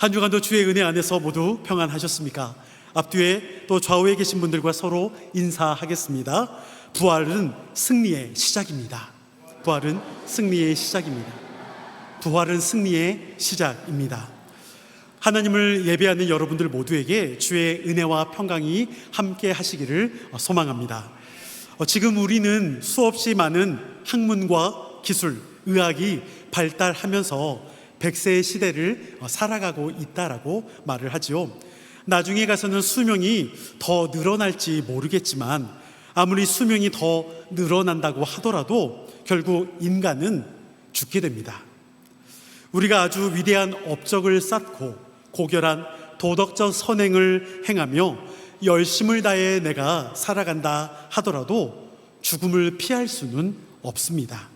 한 주간도 주의 은혜 안에서 모두 평안하셨습니까? 앞뒤에 또 좌우에 계신 분들과 서로 인사하겠습니다. 부활은 승리의 시작입니다. 부활은 승리의 시작입니다. 부활은 승리의 시작입니다. 하나님을 예배하는 여러분들 모두에게 주의 은혜와 평강이 함께 하시기를 소망합니다. 지금 우리는 수없이 많은 학문과 기술, 의학이 발달하면서 100세의 시대를 살아가고 있다라고 말을 하죠. 나중에 가서는 수명이 더 늘어날지 모르겠지만 아무리 수명이 더 늘어난다고 하더라도 결국 인간은 죽게 됩니다. 우리가 아주 위대한 업적을 쌓고 고결한 도덕적 선행을 행하며 열심을 다해 내가 살아간다 하더라도 죽음을 피할 수는 없습니다.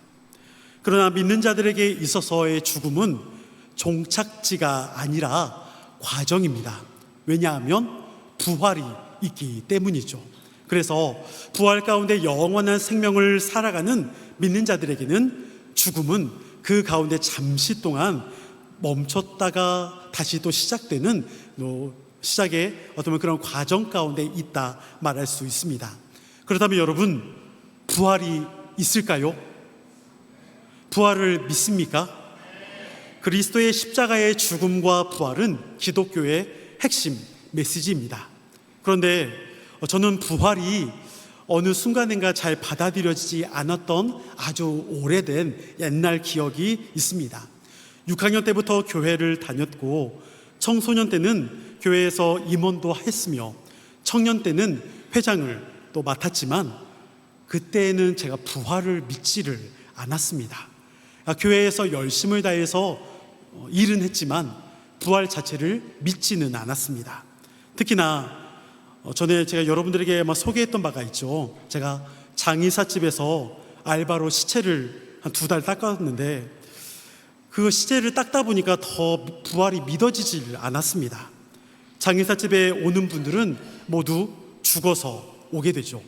그러나 믿는 자들에게 있어서의 죽음은 종착지가 아니라 과정입니다. 왜냐하면 부활이 있기 때문이죠. 그래서 부활 가운데 영원한 생명을 살아가는 믿는 자들에게는 죽음은 그 가운데 잠시 동안 멈췄다가 다시 또 시작되는 시작의 어떤 그런 과정 가운데 있다 말할 수 있습니다. 그렇다면 여러분, 부활이 있을까요? 부활을 믿습니까? 그리스도의 십자가의 죽음과 부활은 기독교의 핵심 메시지입니다. 그런데 저는 부활이 어느 순간인가 잘 받아들여지지 않았던 아주 오래된 옛날 기억이 있습니다. 6학년 때부터 교회를 다녔고 청소년 때는 교회에서 임원도 했으며 청년 때는 회장을 또 맡았지만 그때는 제가 부활을 믿지를 않았습니다. 교회에서 열심을 다해서 일은 했지만 부활 자체를 믿지는 않았습니다. 특히나 전에 제가 여러분들에게 소개했던 바가 있죠. 제가 장의사집에서 알바로 시체를 한 2달 닦았는데 그 시체를 닦다 보니까 더 부활이 믿어지질 않았습니다. 장의사집에 오는 분들은 모두 죽어서 오게 되죠.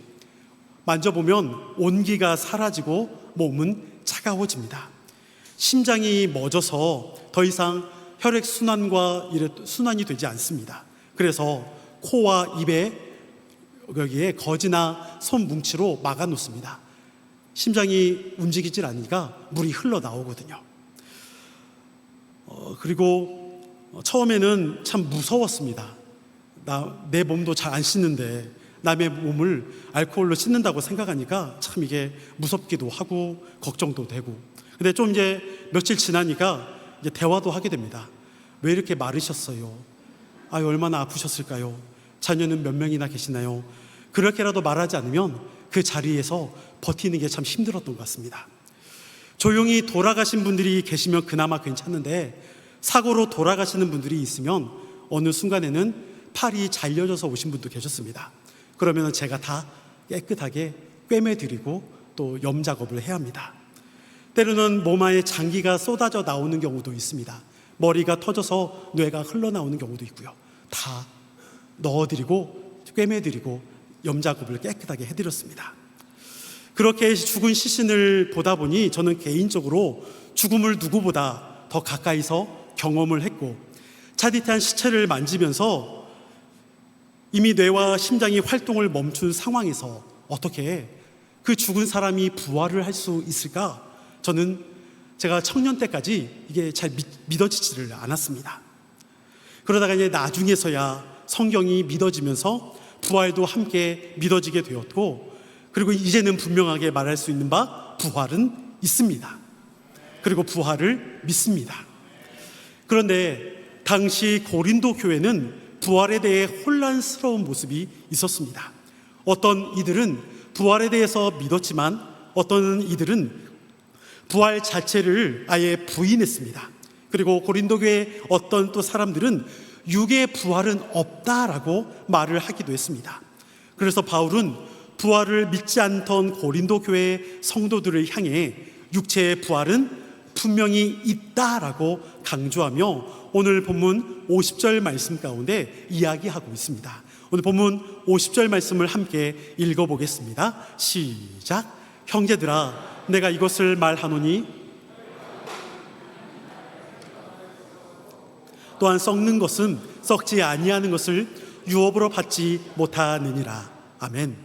만져보면 온기가 사라지고 몸은 차가워집니다. 심장이 멎어서 더 이상 혈액순환과 순환이 되지 않습니다. 그래서 코와 입에 여기에 거즈나 손 뭉치로 막아 놓습니다. 심장이 움직이질 않으니까 물이 흘러나오거든요. 그리고 처음에는 참 무서웠습니다. 내 몸도 잘 안 씻는데 남의 몸을 알코올로 씻는다고 생각하니까 참 이게 무섭기도 하고 걱정도 되고. 근데 좀 이제 며칠 지나니까 이제 대화도 하게 됩니다. 왜 이렇게 마르셨어요? 얼마나 아프셨을까요? 자녀는 몇 명이나 계시나요? 그렇게라도 말하지 않으면 그 자리에서 버티는 게 참 힘들었던 것 같습니다. 조용히 돌아가신 분들이 계시면 그나마 괜찮은데 사고로 돌아가시는 분들이 있으면 어느 순간에는 팔이 잘려져서 오신 분도 계셨습니다. 그러면 제가 다 깨끗하게 꿰매드리고 또 염작업을 해야 합니다. 때로는 몸 안에 장기가 쏟아져 나오는 경우도 있습니다. 머리가 터져서 뇌가 흘러나오는 경우도 있고요. 다 넣어드리고 꿰매드리고 염작업을 깨끗하게 해드렸습니다. 그렇게 죽은 시신을 보다 보니 저는 개인적으로 죽음을 누구보다 더 가까이서 경험을 했고 차디찬 시체를 만지면서 이미 뇌와 심장이 활동을 멈춘 상황에서 어떻게 그 죽은 사람이 부활을 할 수 있을까? 저는 제가 청년 때까지 이게 잘 믿어지지를 않았습니다. 그러다가 이제 나중에서야 성경이 믿어지면서 부활도 함께 믿어지게 되었고 그리고 이제는 분명하게 말할 수 있는 바 부활은 있습니다. 그리고 부활을 믿습니다. 그런데 당시 고린도 교회는 부활에 대해 혼란스러운 모습이 있었습니다. 어떤 이들은 부활에 대해서 믿었지만 어떤 이들은 부활 자체를 아예 부인했습니다. 그리고 고린도 교회 어떤 또 사람들은 육의 부활은 없다라고 말을 하기도 했습니다. 그래서 바울은 부활을 믿지 않던 고린도 교회 성도들을 향해 육체의 부활은 분명히 있다라고 강조하며 오늘 본문 50절 말씀 가운데 이야기하고 있습니다. 오늘 본문 50절 말씀을 함께 읽어보겠습니다. 시작. 형제들아 내가 이것을 말하노니 또한 썩는 것은 썩지 아니하는 것을 유업으로 받지 못하느니라. 아멘.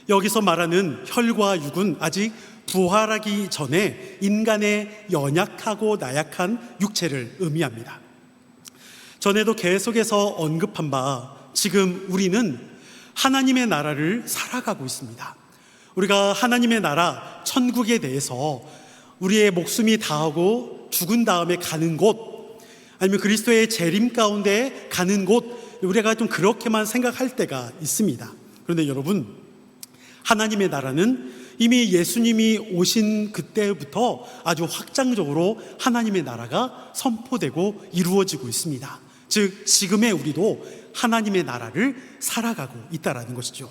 여기서 말하는 혈과 육은 아직 부활하기 전에 인간의 연약하고 나약한 육체를 의미합니다. 전에도 계속해서 언급한 바 지금 우리는 하나님의 나라를 살아가고 있습니다. 우리가 하나님의 나라 천국에 대해서 우리의 목숨이 다하고 죽은 다음에 가는 곳, 아니면 그리스도의 재림 가운데 가는 곳, 우리가 좀 그렇게만 생각할 때가 있습니다. 그런데 여러분, 하나님의 나라는 이미 예수님이 오신 그때부터 아주 확장적으로 하나님의 나라가 선포되고 이루어지고 있습니다. 즉 지금의 우리도 하나님의 나라를 살아가고 있다라는 것이죠.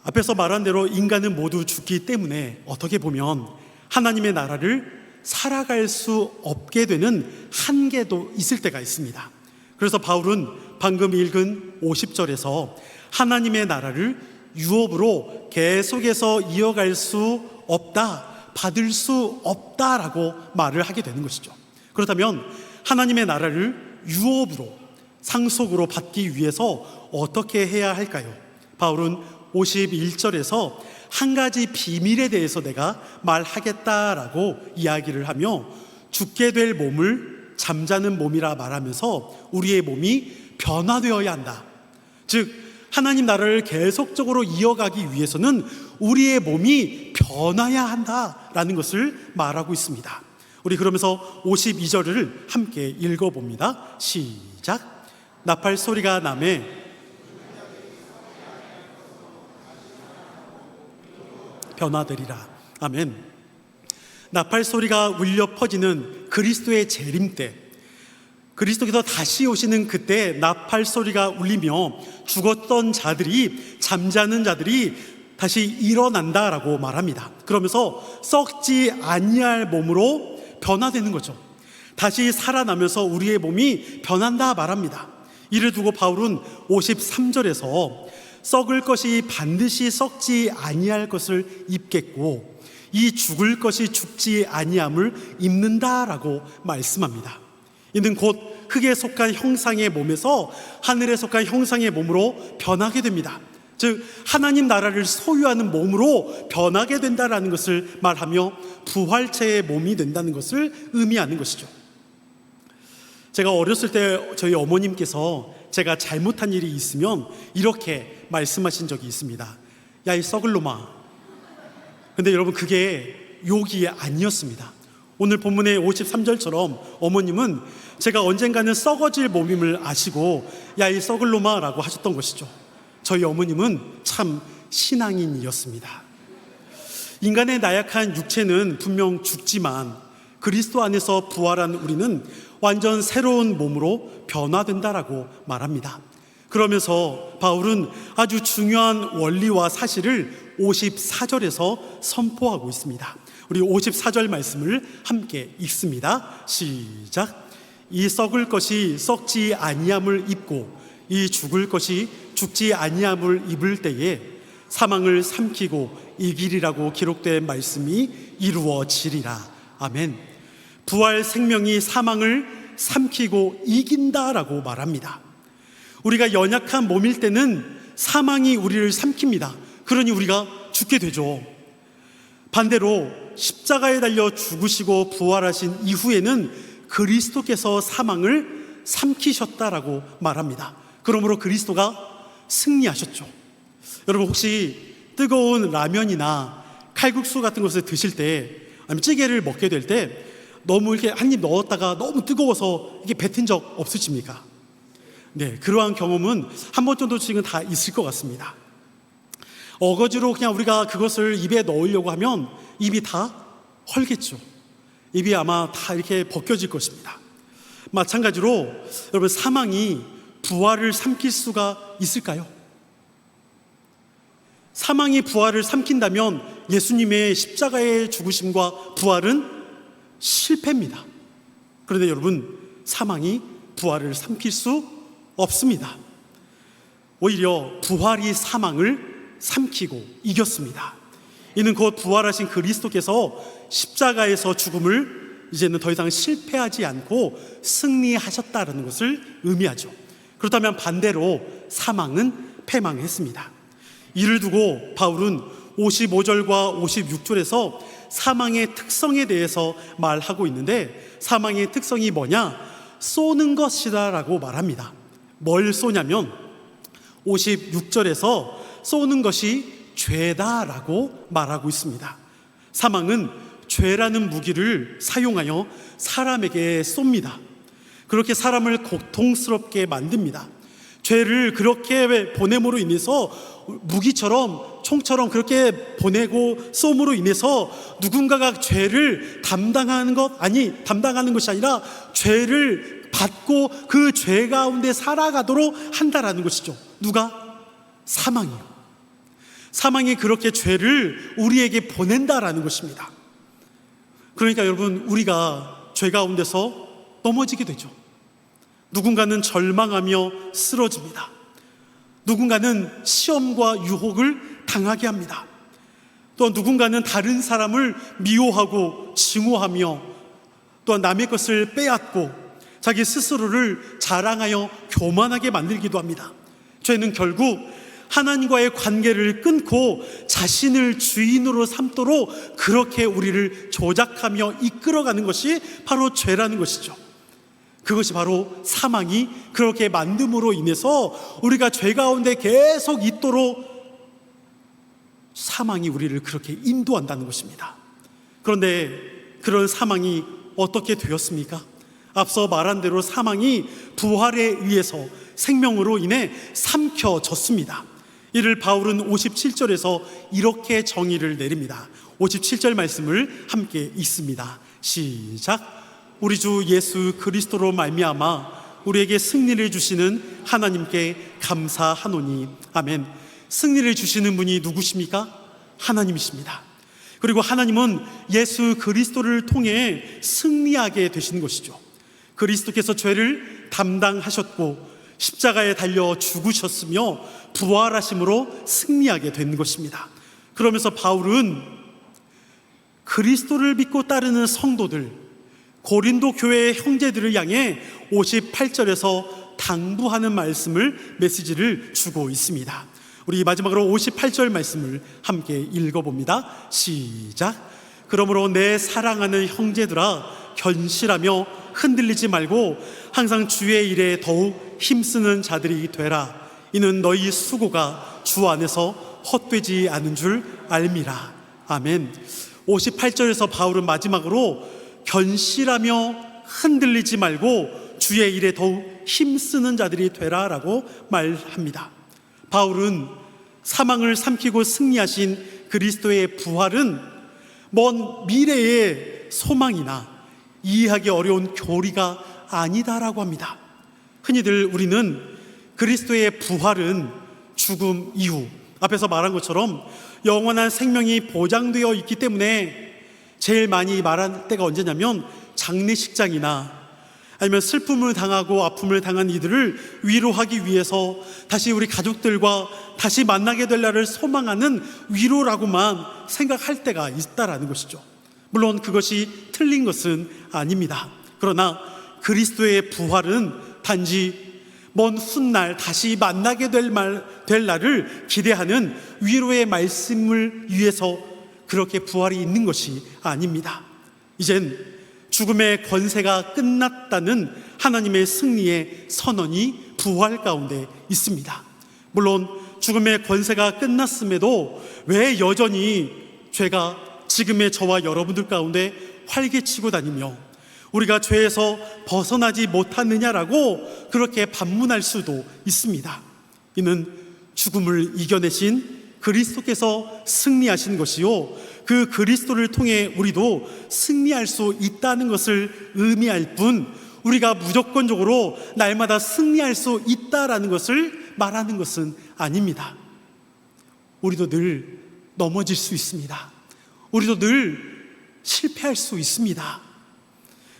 앞에서 말한 대로 인간은 모두 죽기 때문에 어떻게 보면 하나님의 나라를 살아갈 수 없게 되는 한계도 있을 때가 있습니다. 그래서 바울은 방금 읽은 50절에서 하나님의 나라를 유업으로 계속해서 이어갈 수 없다, 받을 수 없다라고 말을 하게 되는 것이죠. 그렇다면 하나님의 나라를 유업으로, 상속으로 받기 위해서 어떻게 해야 할까요? 바울은 51절에서 한 가지 비밀에 대해서 내가 말하겠다라고 이야기를 하며 죽게 될 몸을 잠자는 몸이라 말하면서 우리의 몸이 변화되어야 한다. 즉 하나님 나라를 계속적으로 이어가기 위해서는 우리의 몸이 변화해야 한다라는 것을 말하고 있습니다. 우리 그러면서 52절을 함께 읽어봅니다. 시작. 나팔 소리가 나매 변화되리라. 아멘. 나팔 소리가 울려 퍼지는 그리스도의 재림 때, 그리스도께서 다시 오시는 그때 나팔 소리가 울리며 죽었던 자들이, 잠자는 자들이 다시 일어난다라고 말합니다. 그러면서 썩지 아니할 몸으로 변화되는 거죠. 다시 살아나면서 우리의 몸이 변한다 말합니다. 이를 두고 바울은 53절에서 썩을 것이 반드시 썩지 아니할 것을 입겠고 이 죽을 것이 죽지 아니함을 입는다라고 말씀합니다. 이는 곧 흙에 속한 형상의 몸에서 하늘에 속한 형상의 몸으로 변하게 됩니다. 즉 하나님 나라를 소유하는 몸으로 변하게 된다라는 것을 말하며 부활체의 몸이 된다는 것을 의미하는 것이죠. 제가 어렸을 때 저희 어머님께서 제가 잘못한 일이 있으면 이렇게 말씀하신 적이 있습니다. 야, 이 썩을 놈아. 근데 여러분 그게 욕이 아니었습니다. 오늘 본문의 53절처럼 어머님은 제가 언젠가는 썩어질 몸임을 아시고 야, 이 썩을 놈아 라고 하셨던 것이죠. 저희 어머님은 참 신앙인이었습니다. 인간의 나약한 육체는 분명 죽지만 그리스도 안에서 부활한 우리는 완전 새로운 몸으로 변화된다라고 말합니다. 그러면서 바울은 아주 중요한 원리와 사실을 54절에서 선포하고 있습니다. 우리 54절 말씀을 함께 읽습니다. 시작. 이 썩을 것이 썩지 아니함을 입고 이 죽을 것이 죽지 아니함을 입을 때에 사망을 삼키고 이기리라고 기록된 말씀이 이루어지리라. 아멘. 부활 생명이 사망을 삼키고 이긴다라고 말합니다. 우리가 연약한 몸일 때는 사망이 우리를 삼킵니다. 그러니 우리가 죽게 되죠. 반대로 십자가에 달려 죽으시고 부활하신 이후에는 그리스도께서 사망을 삼키셨다라고 말합니다. 그러므로 그리스도가 승리하셨죠. 여러분 혹시 뜨거운 라면이나 칼국수 같은 것을 드실 때 아니면 찌개를 먹게 될 때 너무 이렇게 한 입 넣었다가 너무 뜨거워서 이게 뱉은 적 없으십니까? 네, 그러한 경험은 한 번 정도씩은 다 있을 것 같습니다. 어거지로 그냥 우리가 그것을 입에 넣으려고 하면 입이 다 헐겠죠. 입이 아마 다 이렇게 벗겨질 것입니다. 마찬가지로 여러분 사망이 부활을 삼킬 수가 있을까요? 사망이 부활을 삼킨다면 예수님의 십자가의 죽으심과 부활은 실패입니다. 그런데 여러분 사망이 부활을 삼킬 수 없습니다. 오히려 부활이 사망을 삼키고 이겼습니다. 이는 곧 부활하신 그리스도께서 십자가에서 죽음을 이제는 더 이상 실패하지 않고 승리하셨다라는 것을 의미하죠. 그렇다면 반대로 사망은 패망했습니다. 이를 두고 바울은 55절과 56절에서 사망의 특성에 대해서 말하고 있는데, 사망의 특성이 뭐냐? 쏘는 것이다 라고 말합니다. 뭘 쏘냐면 56절에서 쏘는 것이 죄다라고 말하고 있습니다. 사망은 죄라는 무기를 사용하여 사람에게 쏩니다. 그렇게 사람을 고통스럽게 만듭니다. 죄를 그렇게 보냄으로 인해서 무기처럼, 총처럼 그렇게 보내고 쏘므로 인해서 누군가가 죄를 담당하는 것이 아니라 죄를 받고 그 죄 가운데 살아가도록 한다라는 것이죠. 누가? 사망이요. 사망이 그렇게 죄를 우리에게 보낸다라는 것입니다. 그러니까 여러분, 우리가 죄 가운데서 넘어지게 되죠. 누군가는 절망하며 쓰러집니다. 누군가는 시험과 유혹을 당하게 합니다. 또 누군가는 다른 사람을 미워하고 증오하며, 또한 남의 것을 빼앗고 자기 스스로를 자랑하여 교만하게 만들기도 합니다. 죄는 결국 하나님과의 관계를 끊고 자신을 주인으로 삼도록 그렇게 우리를 조작하며 이끌어가는 것이 바로 죄라는 것이죠. 그것이 바로 사망이 그렇게 만듦으로 인해서 우리가 죄 가운데 계속 있도록 사망이 우리를 그렇게 인도한다는 것입니다. 그런데 그런 사망이 어떻게 되었습니까? 앞서 말한 대로 사망이 부활에 의해서 생명으로 인해 삼켜졌습니다. 이를 바울은 57절에서 이렇게 정의를 내립니다. 57절 말씀을 함께 읽습니다. 시작. 우리 주 예수 그리스도로 말미암아 우리에게 승리를 주시는 하나님께 감사하노니. 아멘. 승리를 주시는 분이 누구십니까? 하나님이십니다. 그리고 하나님은 예수 그리스도를 통해 승리하게 되신 것이죠. 그리스도께서 죄를 담당하셨고 십자가에 달려 죽으셨으며 부활하심으로 승리하게 된 것입니다. 그러면서 바울은 그리스도를 믿고 따르는 성도들, 고린도 교회의 형제들을 향해 58절에서 당부하는 말씀을, 메시지를 주고 있습니다. 우리 마지막으로 58절 말씀을 함께 읽어봅니다. 시작. 그러므로 내 사랑하는 형제들아, 견실하며 흔들리지 말고 항상 주의 일에 더욱 힘쓰는 자들이 되라. 이는 너희 수고가 주 안에서 헛되지 않은 줄 알미라. 아멘. 58절에서 바울은 마지막으로 견실하며 흔들리지 말고 주의 일에 더욱 힘쓰는 자들이 되라 라고 말합니다. 바울은 사망을 삼키고 승리하신 그리스도의 부활은 먼 미래의 소망이나 이해하기 어려운 교리가 아니다라고 합니다. 흔히들 우리는 그리스도의 부활은 죽음 이후, 앞에서 말한 것처럼 영원한 생명이 보장되어 있기 때문에 제일 많이 말할 때가 언제냐면 장례식장이나 아니면 슬픔을 당하고 아픔을 당한 이들을 위로하기 위해서 다시 우리 가족들과 다시 만나게 될 날을 소망하는 위로라고만 생각할 때가 있다라는 것이죠. 물론 그것이 틀린 것은 아닙니다. 그러나 그리스도의 부활은 단지 먼 훗날 다시 만나게 될 날을 기대하는 위로의 말씀을 위해서 그렇게 부활이 있는 것이 아닙니다. 이젠 죽음의 권세가 끝났다는 하나님의 승리의 선언이 부활 가운데 있습니다. 물론 죽음의 권세가 끝났음에도 왜 여전히 죄가 지금의 저와 여러분들 가운데 활개치고 다니며 우리가 죄에서 벗어나지 못하느냐라고 그렇게 반문할 수도 있습니다. 이는 죽음을 이겨내신 그리스도께서 승리하신 것이요, 그 그리스도를 통해 우리도 승리할 수 있다는 것을 의미할 뿐, 우리가 무조건적으로 날마다 승리할 수 있다라는 것을 말하는 것은 아닙니다. 우리도 늘 넘어질 수 있습니다. 우리도 늘 실패할 수 있습니다.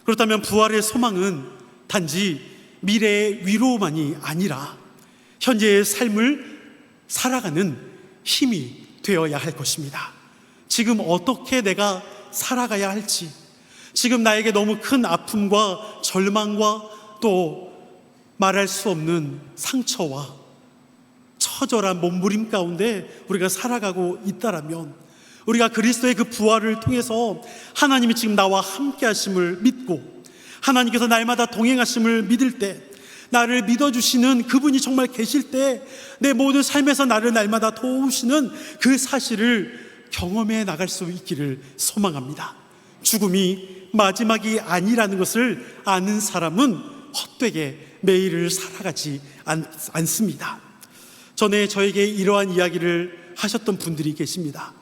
그렇다면 부활의 소망은 단지 미래의 위로만이 아니라 현재의 삶을 살아가는 힘이 되어야 할 것입니다. 지금 어떻게 내가 살아가야 할지, 지금 나에게 너무 큰 아픔과 절망과 또 말할 수 없는 상처와 처절한 몸부림 가운데 우리가 살아가고 있다라면, 우리가 그리스도의 그 부활을 통해서 하나님이 지금 나와 함께 하심을 믿고 하나님께서 날마다 동행하심을 믿을 때, 나를 믿어주시는 그분이 정말 계실 때 내 모든 삶에서 나를 날마다 도우시는 그 사실을 경험해 나갈 수 있기를 소망합니다. 죽음이 마지막이 아니라는 것을 아는 사람은 헛되게 매일을 살아가지 않습니다. 전에 저에게 이러한 이야기를 하셨던 분들이 계십니다.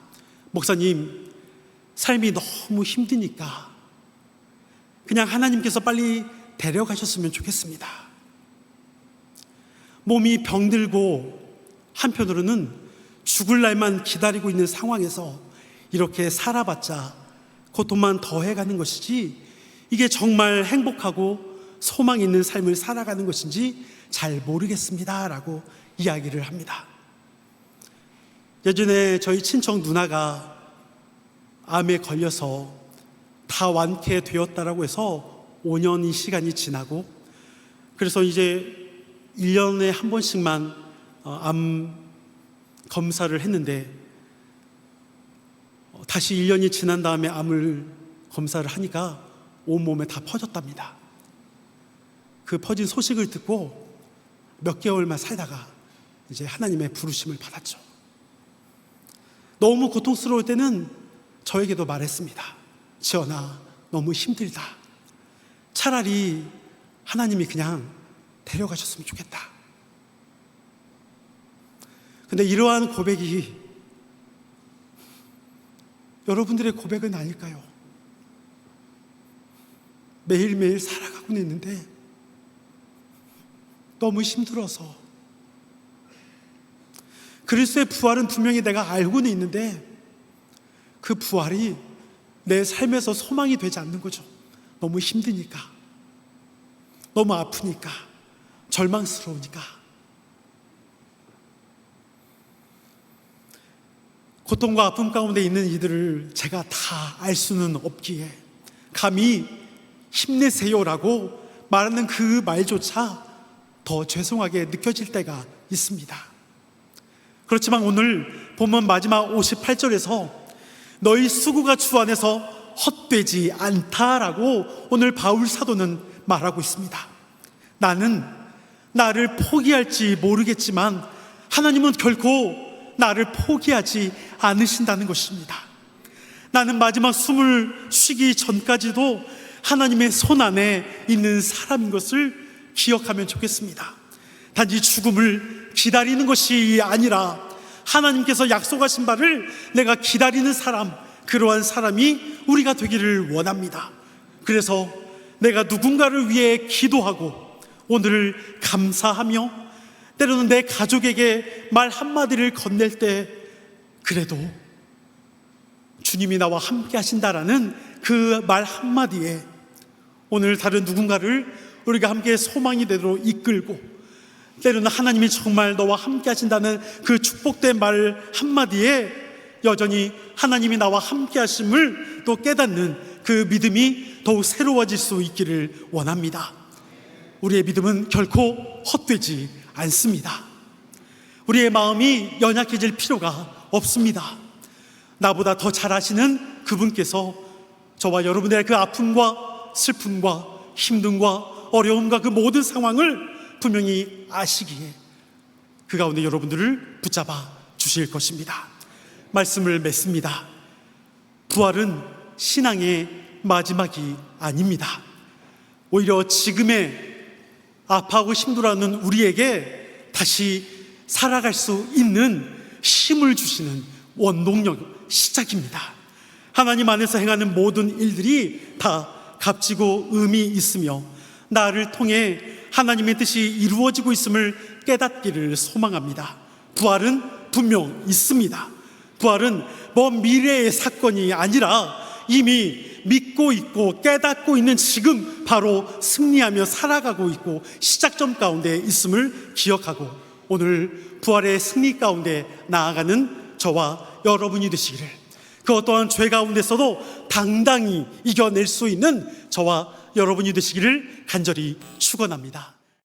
목사님, 삶이 너무 힘드니까 그냥 하나님께서 빨리 데려가셨으면 좋겠습니다. 몸이 병들고 한편으로는 죽을 날만 기다리고 있는 상황에서 이렇게 살아봤자 고통만 더해가는 것이지, 이게 정말 행복하고 소망 있는 삶을 살아가는 것인지 잘 모르겠습니다 라고 이야기를 합니다. 예전에 저희 친척 누나가 암에 걸려서 다 완쾌되었다라고 해서 5년이 시간이 지나고, 그래서 이제 1년에 한 번씩만 암 검사를 했는데, 다시 1년이 지난 다음에 암을 검사를 하니까 온몸에 다 퍼졌답니다. 그 퍼진 소식을 듣고 몇 개월만 살다가 이제 하나님의 부르심을 받았죠. 너무 고통스러울 때는 저에게도 말했습니다. 지연아, 너무 힘들다. 차라리 하나님이 그냥 데려가셨으면 좋겠다. 근데 이러한 고백이 여러분들의 고백은 아닐까요? 매일매일 살아가고는 있는데 너무 힘들어서, 그리스도의 부활은 분명히 내가 알고는 있는데 그 부활이 내 삶에서 소망이 되지 않는 거죠. 너무 힘드니까, 너무 아프니까, 절망스러우니까. 고통과 아픔 가운데 있는 이들을 제가 다 알 수는 없기에 감히 힘내세요라고 말하는 그 말조차 더 죄송하게 느껴질 때가 있습니다. 그렇지만 오늘 본문 마지막 58절에서 너희 수고가 주 안에서 헛되지 않다라고 오늘 바울 사도는 말하고 있습니다. 나는 나를 포기할지 모르겠지만 하나님은 결코 나를 포기하지 않으신다는 것입니다. 나는 마지막 숨을 쉬기 전까지도 하나님의 손 안에 있는 사람인 것을 기억하면 좋겠습니다. 단지 죽음을 기다리는 것이 아니라 하나님께서 약속하신 바를 내가 기다리는 사람, 그러한 사람이 우리가 되기를 원합니다. 그래서 내가 누군가를 위해 기도하고 오늘을 감사하며 때로는 내 가족에게 말 한마디를 건넬 때 그래도 주님이 나와 함께 하신다라는 그 말 한마디에 오늘 다른 누군가를 우리가 함께 소망이 되도록 이끌고, 때로는 하나님이 정말 너와 함께 하신다는 그 축복된 말 한마디에 여전히 하나님이 나와 함께 하심을 또 깨닫는 그 믿음이 더욱 새로워질 수 있기를 원합니다. 우리의 믿음은 결코 헛되지 않습니다. 우리의 마음이 연약해질 필요가 없습니다. 나보다 더 잘 아시는 그분께서 저와 여러분들의 그 아픔과 슬픔과 힘듦과 어려움과 그 모든 상황을 분명히 아시기에 그 가운데 여러분들을 붙잡아 주실 것입니다. 말씀을 맺습니다. 부활은 신앙의 마지막이 아닙니다. 오히려 지금의 아파하고 힘들어하는 우리에게 다시 살아갈 수 있는 힘을 주시는 원동력, 시작입니다. 하나님 안에서 행하는 모든 일들이 다 값지고 의미 있으며 나를 통해 하나님의 뜻이 이루어지고 있음을 깨닫기를 소망합니다. 부활은 분명 있습니다. 부활은 먼 미래의 사건이 아니라 이미 믿고 있고 깨닫고 있는 지금 바로 승리하며 살아가고 있고 시작점 가운데 있음을 기억하고 오늘 부활의 승리 가운데 나아가는 저와 여러분이 되시기를, 그 또한 죄 가운데서도 당당히 이겨낼 수 있는 저와 여러분이 되시기를 간절히 축원합니다.